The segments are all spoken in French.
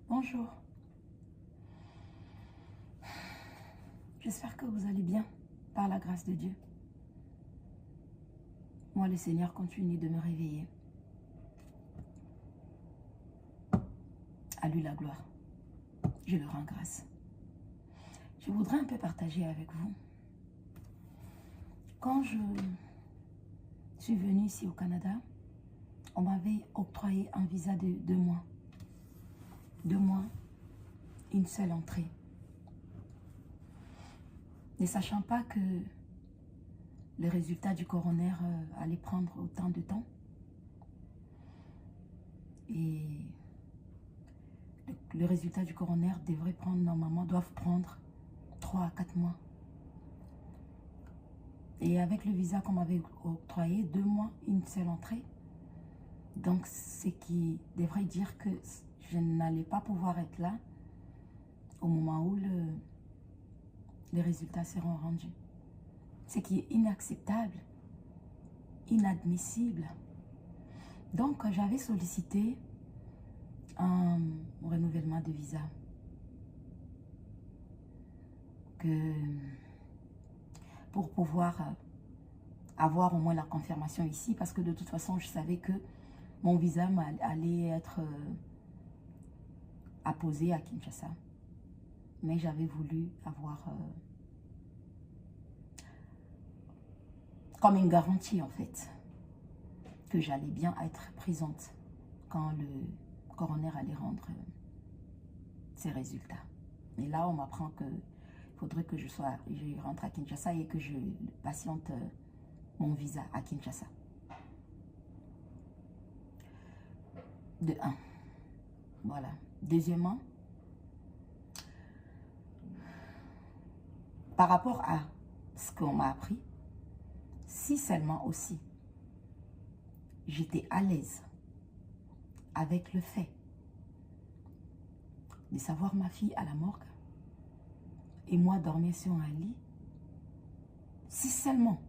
Bonjour. J'espère que vous allez bien, par la grâce de Dieu. Moi, le Seigneur continue de me réveiller. À lui la gloire. Je le rends grâce. Je voudrais un peu partager avec vous. Quand je suis venue ici au Canada, on m'avait octroyé un visa de 2 mois. 2 mois, une seule entrée. Ne sachant pas que le résultat du coroner allait prendre autant de temps. Et le résultat du coroner devrait prendre, normalement, doivent prendre 3 à 4 mois. Et avec le visa qu'on m'avait octroyé, 2 mois, une seule entrée. Donc, ce qui devrait dire que je n'allais pas pouvoir être là au moment où les résultats seront rendus. Ce qui est inacceptable, inadmissible. Donc, j'avais sollicité un renouvellement de visa. Pour pouvoir avoir au moins la confirmation ici, parce que de toute façon, je savais que mon visa allait être apposé à Kinshasa. Mais j'avais voulu avoir comme une garantie, en fait, que j'allais bien être présente quand le coroner allait rendre ses résultats. Et là, on m'apprend que faudrait que je rentre à Kinshasa et que je patiente mon visa à Kinshasa. De 1. Voilà. Deuxièmement, par rapport à ce qu'on m'a appris, si seulement aussi j'étais à l'aise avec le fait de savoir ma fille à la morgue, et moi dormir sur un lit, si seulement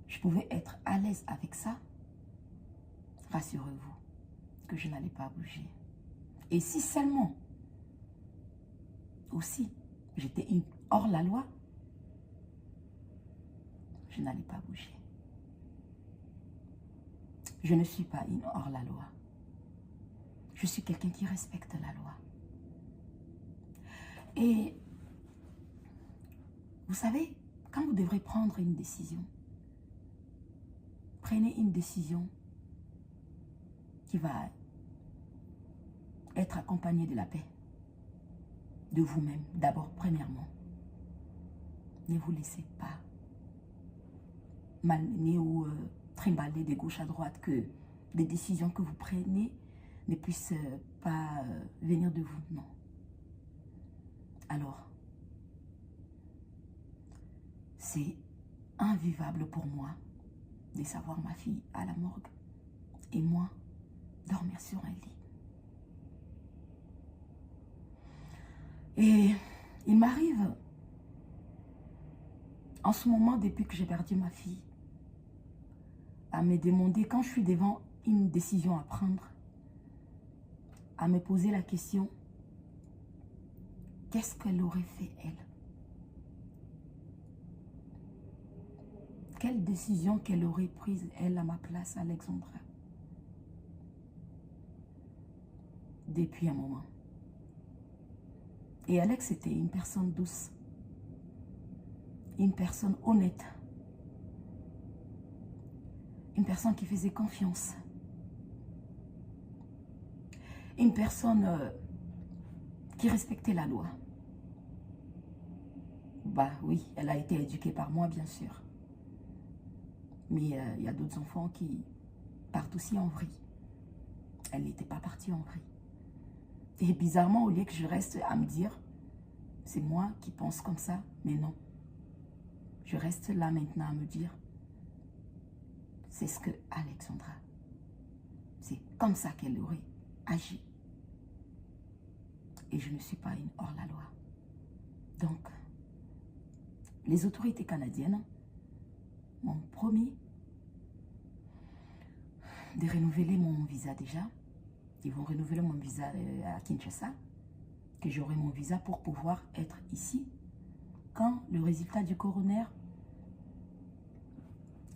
je pouvais être à l'aise avec ça, rassurez-vous que je n'allais pas bouger. Et si seulement aussi j'étais hors la loi, je n'allais pas bouger. Je ne suis pas une hors la loi. Je suis quelqu'un qui respecte la loi. Et vous savez, quand vous devrez prendre une décision, prenez une décision qui va être accompagnée de la paix, de vous-même, d'abord, premièrement. Ne vous laissez pas malmener ou trimballer de gauche à droite, que les décisions que vous prenez ne puissent pas venir de vous, non. Alors, c'est invivable pour moi de savoir ma fille à la morgue et moi dormir sur un lit. Et il m'arrive en ce moment, depuis que j'ai perdu ma fille, à me demander, quand je suis devant une décision à prendre, à me poser la question, qu'est-ce qu'elle aurait fait, elle? Quelle décision qu'elle aurait prise, elle, à ma place, Alexandra? Depuis un moment. Et Alex était une personne douce, une personne honnête, une personne qui faisait confiance, une personne qui respectait la loi. Bah oui, elle a été éduquée par moi, bien sûr. Mais il y a d'autres enfants qui partent aussi en vrille. Elle n'était pas partie en vrille. Et bizarrement, au lieu que je reste à me dire, c'est moi qui pense comme ça, mais non. Je reste là maintenant à me dire, c'est ce que Alexandra, c'est comme ça qu'elle aurait agi. Et je ne suis pas une hors-la-loi. Donc, les autorités canadiennes m'ont promis de renouveler mon visa déjà Ils vont renouveler mon visa à Kinshasa, que j'aurai mon visa pour pouvoir être ici quand le résultat du coroner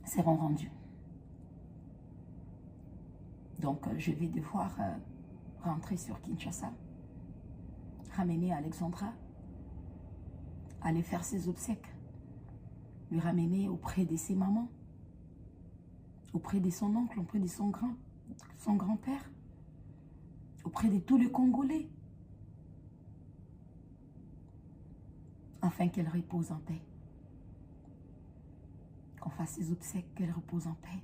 sera rendu. Donc, je vais devoir rentrer sur Kinshasa, ramener Alexandra, aller faire ses obsèques, lui ramener auprès de ses mamans, auprès de son oncle, auprès de son grand-père, auprès de tous les Congolais, afin qu'elle repose en paix. Qu'on fasse ses obsèques, qu'elle repose en paix.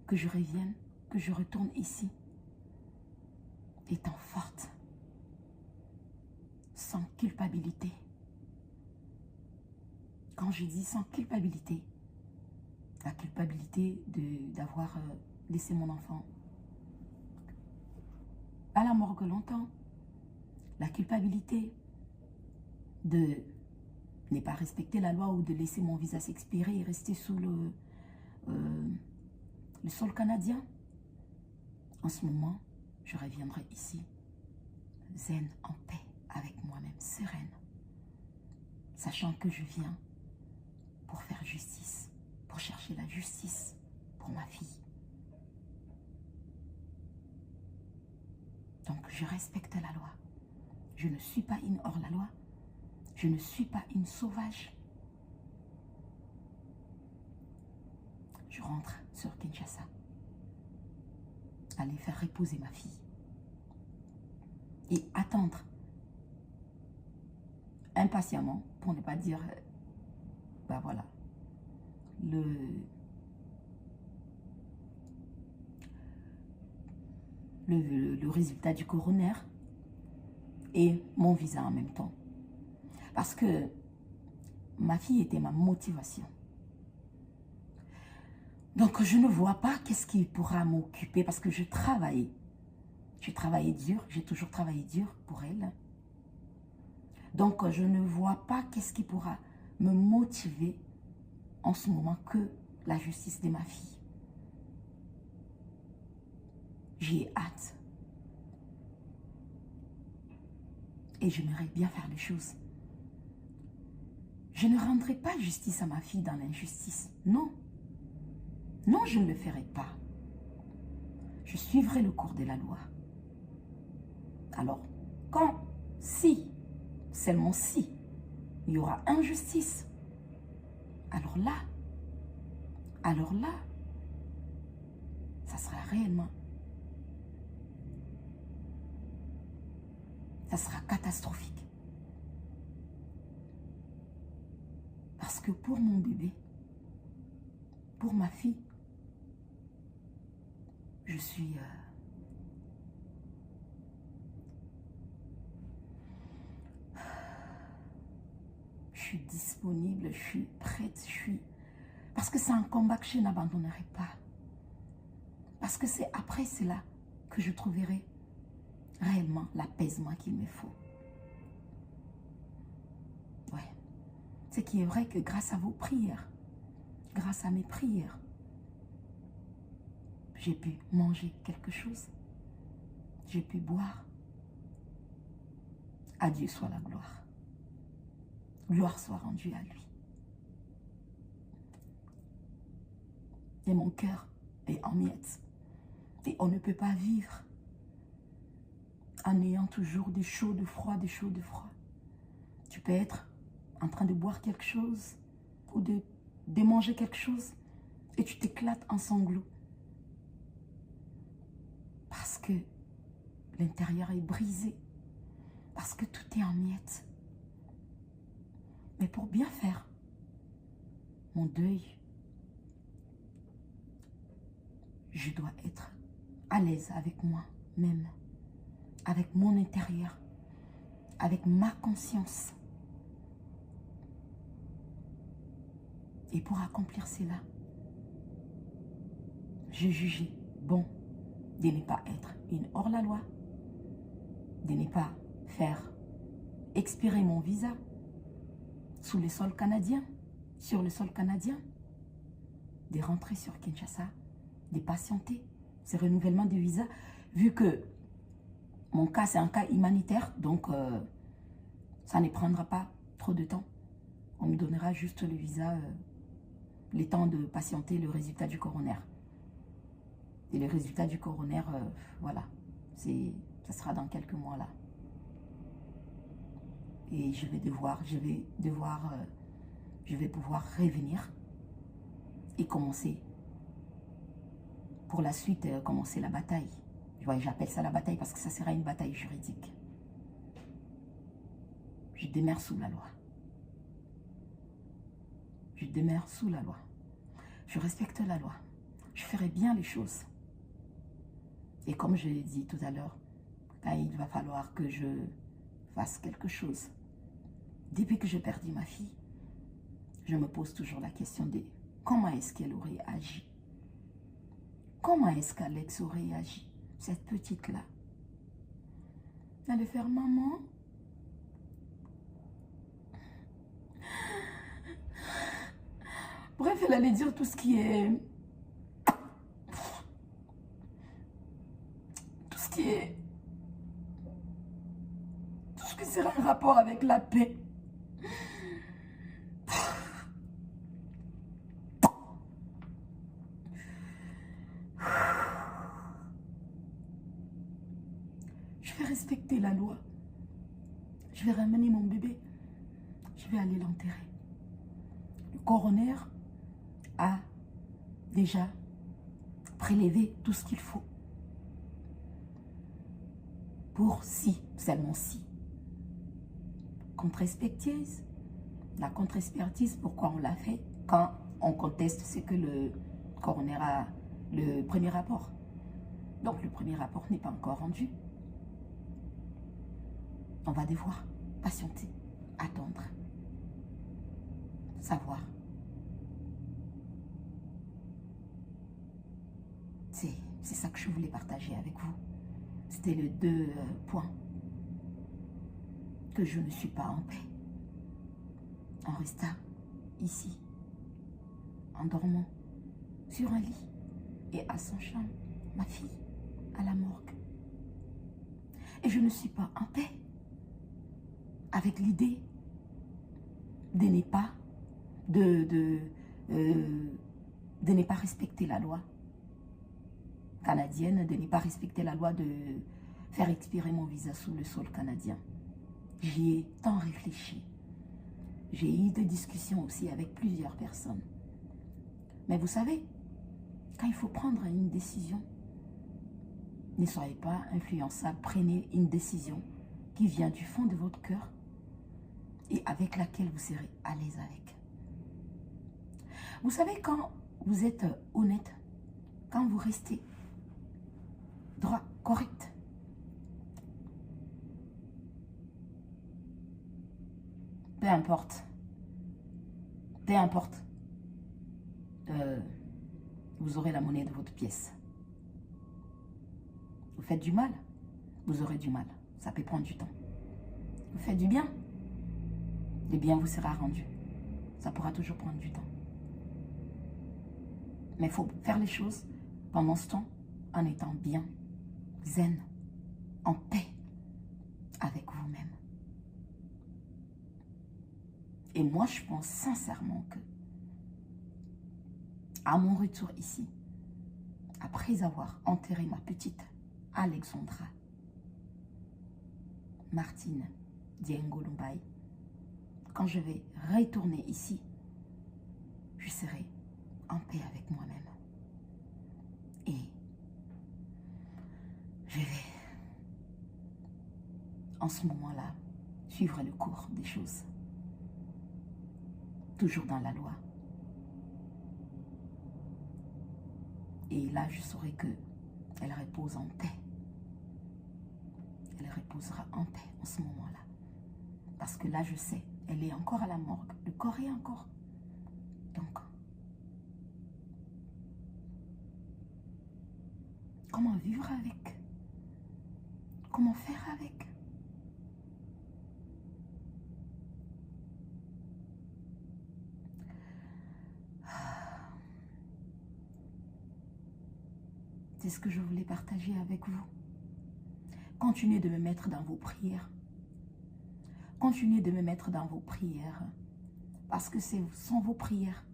Que je revienne, que je retourne ici, étant forte, sans culpabilité. Quand je dis sans culpabilité, la culpabilité d'avoir laissé mon enfant à la morgue longtemps, la culpabilité de ne pas respecter la loi ou de laisser mon visa s'expirer et rester sous le sol canadien. En ce moment, je reviendrai ici, zen, en paix, avec moi-même, sereine, sachant que je viens pour faire justice, pour chercher la justice pour ma fille. Donc, je respecte la loi. Je ne suis pas une hors-la-loi. Je ne suis pas une sauvage. Je rentre sur Kinshasa. Aller faire reposer ma fille. Et attendre impatiemment, pour ne pas dire, ben voilà, le résultat du coroner et mon visa en même temps. Parce que ma fille était ma motivation. Donc, je ne vois pas qu'est-ce qui pourra m'occuper parce que je travaillais. J'ai travaillé dur, j'ai toujours travaillé dur pour elle. Donc, je ne vois pas qu'est-ce qui pourra me motiver en ce moment que la justice de ma fille. J'ai hâte. Et j'aimerais bien faire les choses. Je ne rendrai pas justice à ma fille dans l'injustice. Non. Non, je ne le ferai pas. Je suivrai le cours de la loi. Alors, si, seulement si, il y aura injustice, alors là, ça sera réellement, ça sera catastrophique. Parce que pour mon bébé, pour ma fille, je suis disponible, je suis prête, parce que c'est un combat que je n'abandonnerai pas. Parce que c'est après cela que je trouverai réellement l'apaisement qu'il me faut. Ouais. Ce qui est vrai que grâce à vos prières, grâce à mes prières, j'ai pu manger quelque chose. J'ai pu boire. À Dieu soit la gloire. Gloire soit rendue à lui. Et mon cœur est en miettes. Et on ne peut pas vivre en ayant toujours des chauds, de froid, des chauds, de froid. Tu peux être en train de boire quelque chose ou de manger quelque chose et tu t'éclates en sanglots. Parce que l'intérieur est brisé. Parce que tout est en miettes. Mais pour bien faire mon deuil, je dois être à l'aise avec moi-même, avec mon intérieur, avec ma conscience. Et pour accomplir cela, je jugeais bon de ne pas être une hors-la-loi, de ne pas faire expirer mon visa sous le sol canadien, sur le sol canadien, de rentrer sur Kinshasa, de patienter ce renouvellement de visa vu que mon cas, c'est un cas humanitaire, donc ça ne prendra pas trop de temps. On me donnera juste le visa, le temps de patienter le résultat du coroner. Et le résultat du coroner, voilà, ça sera dans quelques mois là. Et je vais pouvoir revenir et commencer, pour la suite, commencer la bataille. J'appelle ça la bataille parce que ça sera une bataille juridique. Je demeure sous la loi. Je demeure sous la loi. Je respecte la loi. Je ferai bien les choses. Et comme je l'ai dit tout à l'heure, quand il va falloir que je fasse quelque chose, depuis que j'ai perdu ma fille, je me pose toujours la question de comment est-ce qu'elle aurait agi? Comment est-ce qu'Alex aurait agi? Cette petite-là. Elle allait faire maman. Bref, elle allait dire tout ce qui est... Tout ce qui sera en rapport avec la paix. Je vais respecter la loi. Je vais ramener mon bébé. Je vais aller l'enterrer. Le coroner a déjà prélevé tout ce qu'il faut. Pour si, seulement si. Contre-expertise. La contre-expertise, pourquoi on l'a fait? Quand on conteste ce que le coroner a, le premier rapport. Donc le premier rapport n'est pas encore rendu. On va devoir patienter, attendre, savoir. C'est ça que je voulais partager avec vous. C'était les deux points. Que je ne suis pas en paix. En restant ici, en dormant sur un lit et à son chambre, ma fille à la morgue. Et je ne suis pas en paix avec l'idée de ne pas de ne pas respecter la loi canadienne, de ne pas respecter la loi de faire expirer mon visa sous le sol canadien. J'y ai tant réfléchi. J'ai eu des discussions aussi avec plusieurs personnes. Mais vous savez, quand il faut prendre une décision, ne soyez pas influençable, prenez une décision qui vient du fond de votre cœur et avec laquelle vous serez à l'aise avec. Vous savez, quand vous êtes honnête, quand vous restez droit, correct, peu importe, vous aurez la monnaie de votre pièce. Vous faites du mal, vous aurez du mal. Ça peut prendre du temps. Vous faites du bien, le bien vous sera rendu. Ça pourra toujours prendre du temps. Mais il faut faire les choses pendant ce temps en étant bien, zen, en paix avec vous-même. Et moi, je pense sincèrement que à mon retour ici, après avoir enterré ma petite Alexandra Martine Diengolumbai, quand je vais retourner ici, je serai en paix avec moi-même. Et je vais, en ce moment-là, suivre le cours des choses. Toujours dans la loi. Et là, je saurai qu'elle repose en paix. Elle reposera en paix en ce moment-là. Parce que là, je sais, elle est encore à la morgue. Le corps est encore. Donc, comment vivre avec? Comment faire avec? C'est ce que je voulais partager avec vous. continuez de me mettre dans vos prières. Continuez de me mettre dans vos prières. Parce que ce sont vos prières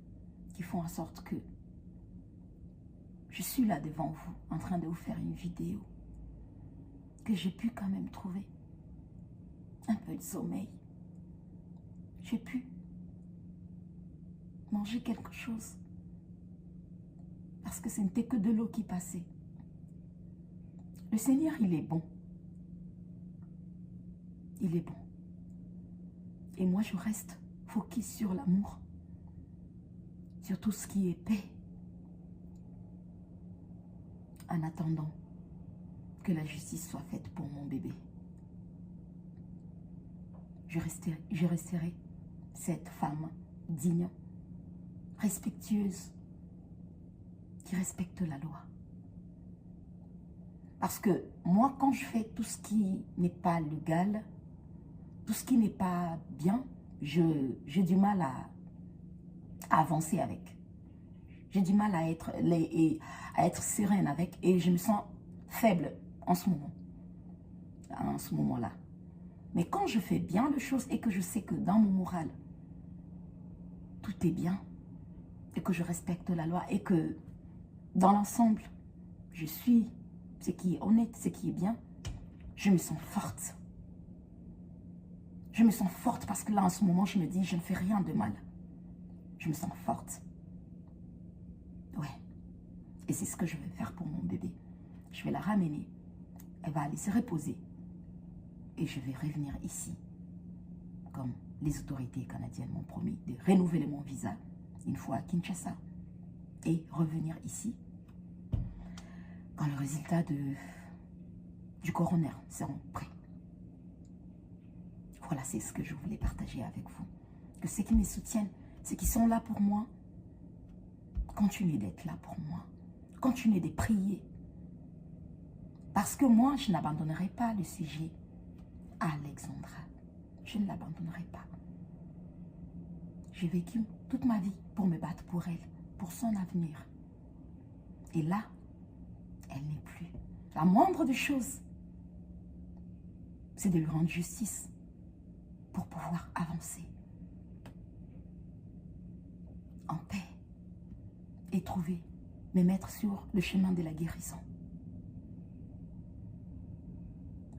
qui font en sorte que je suis là devant vous, en train de vous faire une vidéo. Que j'ai pu quand même trouver un peu de sommeil. J'ai pu manger quelque chose. Parce que ce n'était que de l'eau qui passait. Le Seigneur, il est bon. Il est bon. Et moi, je reste focus sur l'amour. Sur tout ce qui est paix. En attendant que la justice soit faite pour mon bébé. Je resterai cette femme digne, respectueuse, qui respecte la loi. Parce que moi, quand je fais tout ce qui n'est pas légal, tout ce qui n'est pas bien, j'ai du mal à avancer avec. J'ai du mal à être sereine avec et je me sens faible en ce moment. En ce moment-là. Mais quand je fais bien les choses et que je sais que dans mon moral, tout est bien et que je respecte la loi et que dans l'ensemble, je suis ce qui est honnête, ce qui est bien, je me sens forte. Je me sens forte parce que là, en ce moment, je me dis, je ne fais rien de mal. Je me sens forte. Ouais. Et c'est ce que je vais faire pour mon bébé. Je vais la ramener. Elle va aller se reposer. Et je vais revenir ici. Comme les autorités canadiennes m'ont promis de renouveler mon visa une fois à Kinshasa. Et revenir ici quand le résultat du coroner seront prêts. Voilà, c'est ce que je voulais partager avec vous. Que ceux qui me soutiennent, ceux qui sont là pour moi, continuez d'être là pour moi. Continuez de prier. Parce que moi, je n'abandonnerai pas le sujet à Alexandra. Je ne l'abandonnerai pas. J'ai vécu toute ma vie pour me battre pour elle, pour son avenir. Et là, elle n'est plus. La moindre des choses, c'est de lui rendre justice pour pouvoir avancer en paix et trouver, me mettre sur le chemin de la guérison.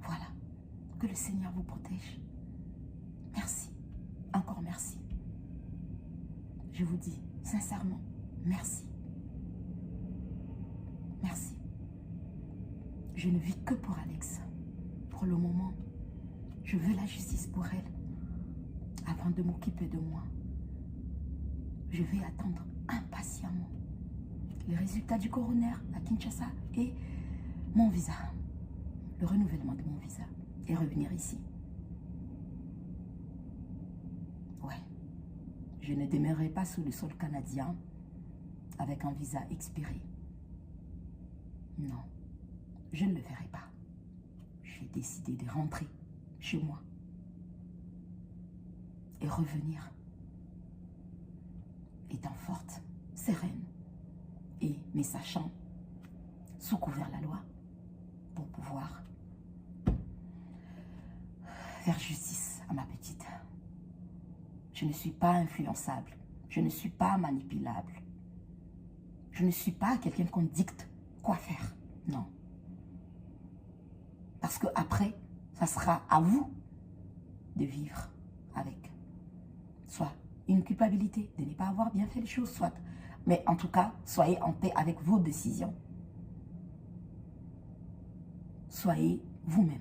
Voilà. Que le Seigneur vous protège. Merci. Encore merci. Je vous dis sincèrement, merci. Merci. Je ne vis que pour Alex. Pour le moment, je veux la justice pour elle avant de m'occuper de moi. Je vais attendre impatiemment les résultats du coroner à Kinshasa et mon visa, le renouvellement de mon visa et revenir ici. Ouais, je ne demeurerai pas sous le sol canadien avec un visa expiré. Non, je ne le ferai pas. J'ai décidé de rentrer chez moi et revenir étant forte, sereine et me sachant sous couvert la loi pour pouvoir faire justice à ma petite. Je ne suis pas influençable, je ne suis pas manipulable, je ne suis pas quelqu'un qu'on dicte quoi faire, non. Parce que après, ça sera à vous de vivre avec soit une culpabilité de ne pas avoir bien fait les choses, soit. Mais en tout cas, soyez en paix avec vos décisions. Soyez vous-même.